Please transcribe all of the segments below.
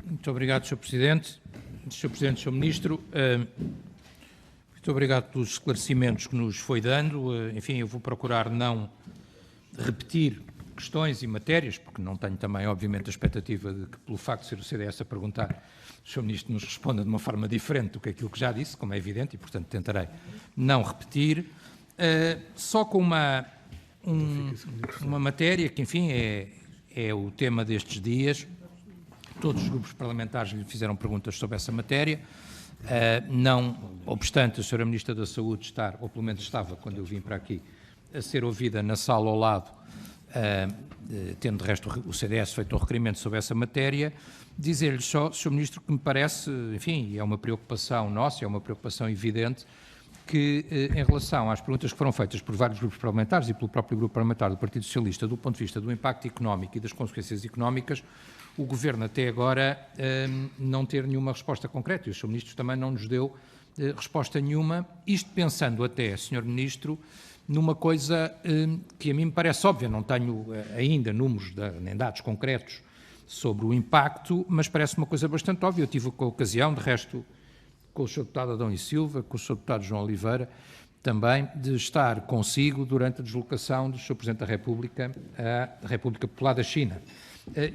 Muito obrigado, Sr. Presidente. Sr. Presidente, Sr. Ministro, muito obrigado pelos esclarecimentos que nos foi dando. Enfim, eu vou procurar não repetir questões e matérias, porque não tenho também, obviamente, a expectativa de que, pelo facto de ser o CDS a perguntar, o Sr. Ministro nos responda de uma forma diferente do que aquilo que já disse, como é evidente, e, portanto, tentarei não repetir. Só com uma matéria que, enfim, é o tema destes dias. Todos os grupos parlamentares lhe fizeram perguntas sobre essa matéria. Não obstante a Sra. Ministra da Saúde estar, ou pelo menos estava, quando eu vim para aqui, a ser ouvida na sala ao lado, tendo de resto o CDS feito um requerimento sobre essa matéria, dizer-lhe só, Sr. Ministro, que me parece, enfim, é uma preocupação nossa, é uma preocupação evidente, que em relação às perguntas que foram feitas por vários grupos parlamentares e pelo próprio grupo parlamentar do Partido Socialista, do ponto de vista do impacto económico e das consequências económicas, o Governo até agora não ter nenhuma resposta concreta, e o Sr. Ministro também não nos deu resposta nenhuma, isto pensando até, Sr. Ministro, numa coisa que a mim me parece óbvia, não tenho ainda números nem dados concretos sobre o impacto, mas parece uma coisa bastante óbvia. Eu tive a ocasião, de resto, com o Sr. Deputado Adão e Silva, com o Sr. Deputado João Oliveira, também de estar consigo durante a deslocação do Sr. Presidente da República à República Popular da China.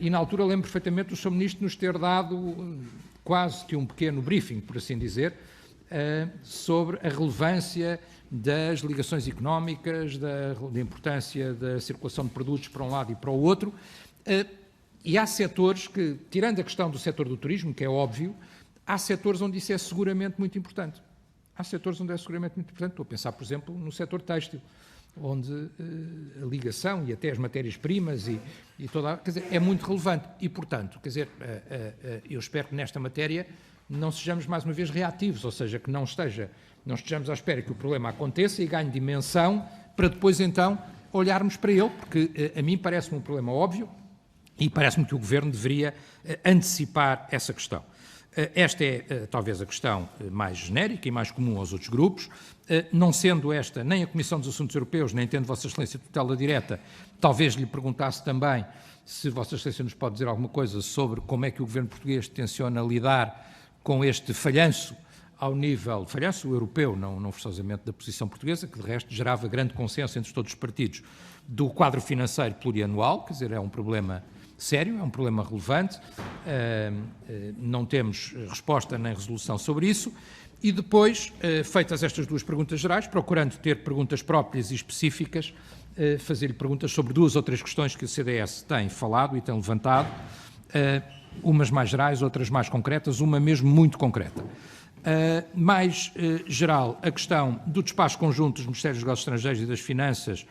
E na altura lembro perfeitamente do Sr. Ministro nos ter dado quase que um pequeno briefing, por assim dizer, sobre a relevância das ligações económicas, da importância da circulação de produtos para um lado e para o outro. E há setores que, tirando a questão do setor do turismo, que é óbvio, há setores onde isso é seguramente muito importante. Há setores onde é seguramente muito importante. Estou a pensar, por exemplo, no setor têxtil, onde a ligação e até as matérias-primas e toda, quer dizer, é muito relevante. E, portanto, quer dizer, eu espero que nesta matéria não sejamos mais uma vez reativos, ou seja, que não estejamos à espera que o problema aconteça e ganhe dimensão para depois, então, olharmos para ele, porque a mim parece-me um problema óbvio e parece-me que o Governo deveria antecipar essa questão. Esta é talvez a questão mais genérica e mais comum aos outros grupos, não sendo esta nem a Comissão dos Assuntos Europeus, nem tendo Vossa Excelência tutela direta, talvez lhe perguntasse também se Vossa Excelência nos pode dizer alguma coisa sobre como é que o Governo português tenciona lidar com este falhanço ao nível, falhanço europeu, não forçosamente da posição portuguesa, que de resto gerava grande consenso entre todos os partidos, do quadro financeiro plurianual, quer dizer, é um problema sério, é um problema relevante, não temos resposta nem resolução sobre isso, e depois, feitas estas duas perguntas gerais, procurando ter perguntas próprias e específicas, fazer-lhe perguntas sobre duas ou três questões que o CDS tem falado e tem levantado, umas mais gerais, outras mais concretas, uma mesmo muito concreta. Mais geral, a questão do despacho conjunto dos Ministérios dos Negócios Estrangeiros e das Finanças,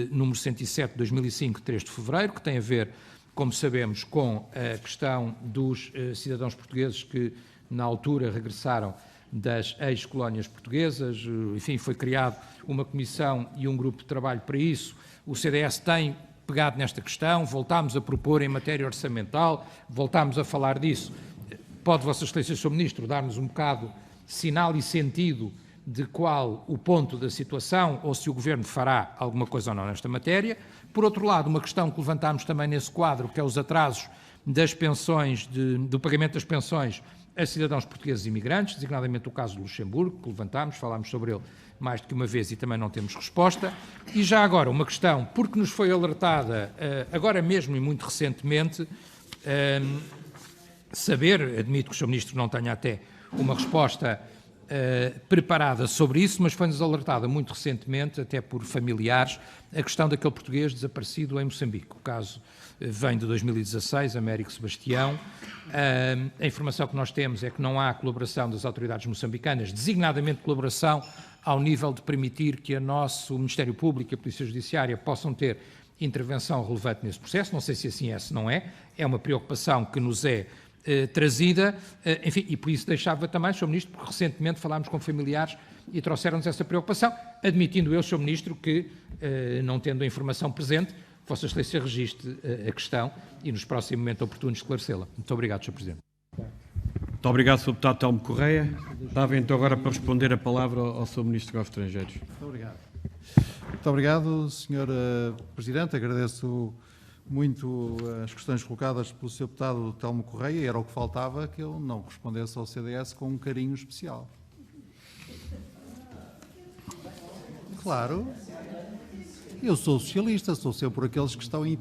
número 107 de 2005, 3 de fevereiro, que tem a ver, como sabemos, com a questão dos cidadãos portugueses que, na altura, regressaram das ex-colónias portuguesas. Enfim, foi criado uma comissão e um grupo de trabalho para isso. O CDS tem pegado nesta questão, voltámos a propor em matéria orçamental, voltámos a falar disso. Pode Vossa Excelência, Sr. Ministro, dar-nos um bocado sinal e sentido de qual o ponto da situação, ou se o Governo fará alguma coisa ou não nesta matéria. Por outro lado, uma questão que levantámos também nesse quadro, que é os atrasos das pensões, do pagamento das pensões a cidadãos portugueses e imigrantes, designadamente o caso de Luxemburgo, que levantámos, falámos sobre ele mais do que uma vez e também não temos resposta. E já agora uma questão, porque nos foi alertada, agora mesmo e muito recentemente, saber, admito que o Sr. Ministro não tenha até uma resposta preparada sobre isso, mas foi-nos alertada muito recentemente, até por familiares, a questão daquele português desaparecido em Moçambique. O caso vem de 2016, Américo Sebastião. A informação que nós temos é que não há colaboração das autoridades moçambicanas, designadamente colaboração ao nível de permitir que o Ministério Público e a Polícia Judiciária possam ter intervenção relevante nesse processo. Não sei se assim é, se não é. É uma preocupação que nos é trazida, enfim, e por isso deixava também, Sr. Ministro, porque recentemente falámos com familiares e trouxeram-nos essa preocupação, admitindo eu, Sr. Ministro, que, não tendo a informação presente, Vossa Excelência registre a questão e nos próximos momentos oportuno esclarecê-la. Muito obrigado, Sr. Presidente. Muito obrigado, Sr. Deputado Telmo Correia. Dava então agora para responder a palavra ao Sr. Ministro dos Negócios Estrangeiros. Muito obrigado. Muito obrigado, Sr. Presidente. Agradeço muito as questões colocadas pelo Sr. Deputado Telmo Correia, e era o que faltava que eu não respondesse ao CDS com um carinho especial. Claro, eu sou socialista, sou sempre por aqueles que estão em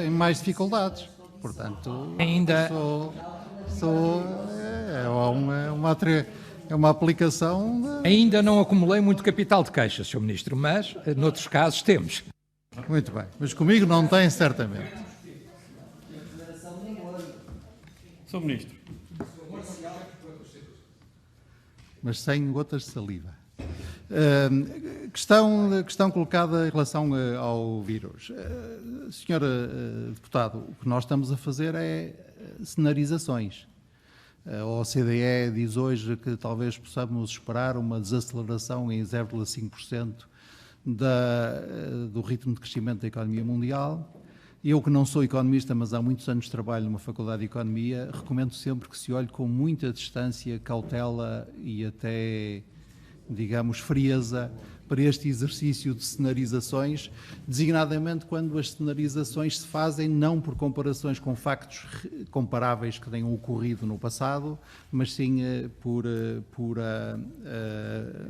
mais dificuldades. Portanto, Ainda... é uma aplicação... Ainda não acumulei muito capital de queixa, Sr. Ministro, mas noutros casos temos. Muito bem, mas comigo não tem, certamente. Sr. Ministro. Mas sem gotas de saliva. Questão colocada em relação ao vírus. Senhor Deputado, o que nós estamos a fazer é cenarizações. A OCDE diz hoje que talvez possamos esperar uma desaceleração em 0,5% do ritmo de crescimento da economia mundial. Eu, que não sou economista, mas há muitos anos trabalho numa faculdade de economia, recomendo sempre que se olhe com muita distância, cautela e até, digamos, frieza para este exercício de cenarizações, designadamente quando as cenarizações se fazem não por comparações com factos comparáveis que tenham ocorrido no passado, mas sim por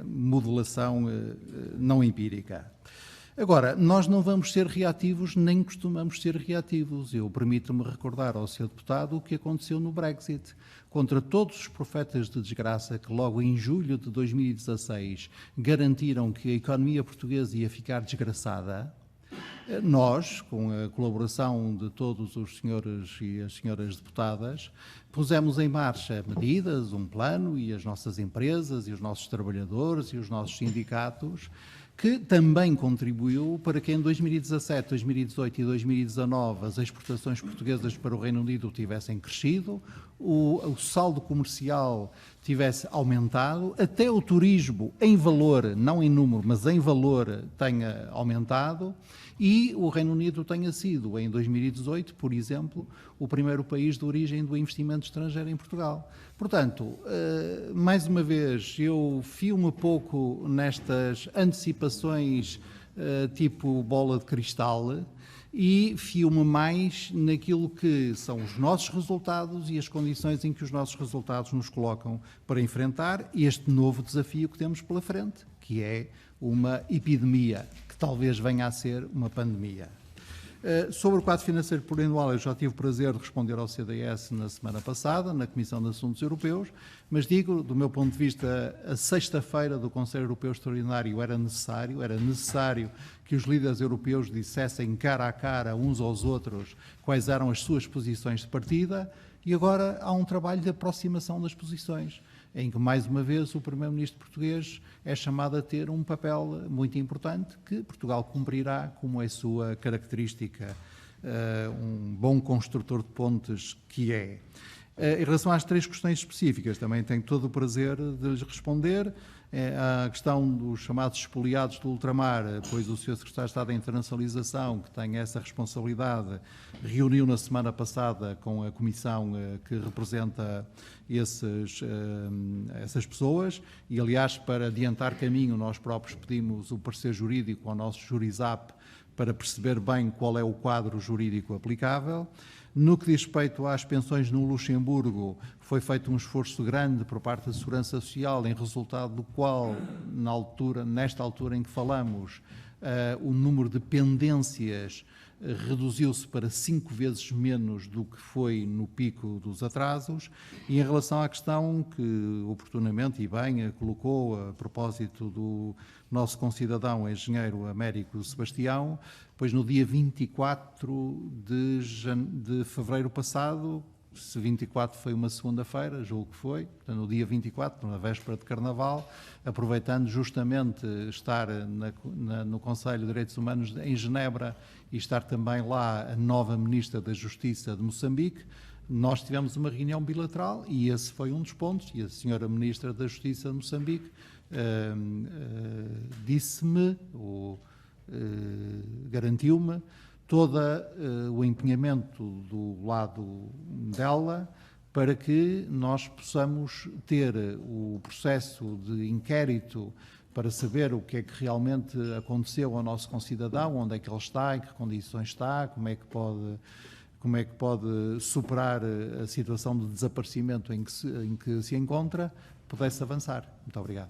modelação não empírica. Agora, nós não vamos ser reativos, nem costumamos ser reativos. Eu permito-me recordar ao Sr. Deputado o que aconteceu no Brexit. Contra todos os profetas de desgraça que logo em julho de 2016 garantiram que a economia portuguesa ia ficar desgraçada, nós, com a colaboração de todos os senhores e as senhoras deputadas, pusemos em marcha medidas, um plano, e as nossas empresas, e os nossos trabalhadores, e os nossos sindicatos, que também contribuiu para que em 2017, 2018 e 2019 as exportações portuguesas para o Reino Unido tivessem crescido, o saldo comercial tivesse aumentado, até o turismo em valor, não em número, mas em valor, tenha aumentado, e o Reino Unido tenha sido, em 2018, por exemplo, o primeiro país de origem do investimento estrangeiro em Portugal. Portanto, mais uma vez, eu fio-me pouco nestas antecipações tipo bola de cristal e fio-me mais naquilo que são os nossos resultados e as condições em que os nossos resultados nos colocam para enfrentar este novo desafio que temos pela frente, que é uma epidemia, que talvez venha a ser uma pandemia. Sobre o quadro financeiro plurianual, eu já tive o prazer de responder ao CDS na semana passada, na Comissão de Assuntos Europeus, mas digo, do meu ponto de vista, a sexta-feira do Conselho Europeu Extraordinário era necessário que os líderes europeus dissessem cara a cara uns aos outros quais eram as suas posições de partida, e agora há um trabalho de aproximação das posições, em que, mais uma vez, o Primeiro-Ministro português é chamado a ter um papel muito importante que Portugal cumprirá, como é sua característica, um bom construtor de pontes que é. Em relação às três questões específicas, também tenho todo o prazer de lhes responder. A questão dos chamados espoliados do ultramar, pois o Sr. Secretário de Estado da Internacionalização, que tem essa responsabilidade, reuniu na semana passada com a Comissão que representa essas pessoas e, aliás, para adiantar caminho, nós próprios pedimos o parecer jurídico ao nosso Jurizap para perceber bem qual é o quadro jurídico aplicável. No que diz respeito às pensões no Luxemburgo, foi feito um esforço grande por parte da Segurança Social, em resultado do qual, nesta altura em que falamos, o número de pendências reduziu-se para 5 vezes menos do que foi no pico dos atrasos. E em relação à questão que oportunamente e bem colocou a propósito do nosso concidadão engenheiro Américo Sebastião, pois no dia 24 de fevereiro passado, se 24 foi uma segunda-feira, julgo que foi, portanto, no dia 24, na véspera de Carnaval, aproveitando justamente estar no Conselho de Direitos Humanos em Genebra e estar também lá a nova Ministra da Justiça de Moçambique, nós tivemos uma reunião bilateral e esse foi um dos pontos, e a senhora Ministra da Justiça de Moçambique disse-me, garantiu-me, todo o empenhamento do lado dela para que nós possamos ter o processo de inquérito para saber o que é que realmente aconteceu ao nosso concidadão, onde é que ele está, em que condições está, como é que pode superar a situação de desaparecimento em que se encontra, pudesse avançar. Muito obrigado.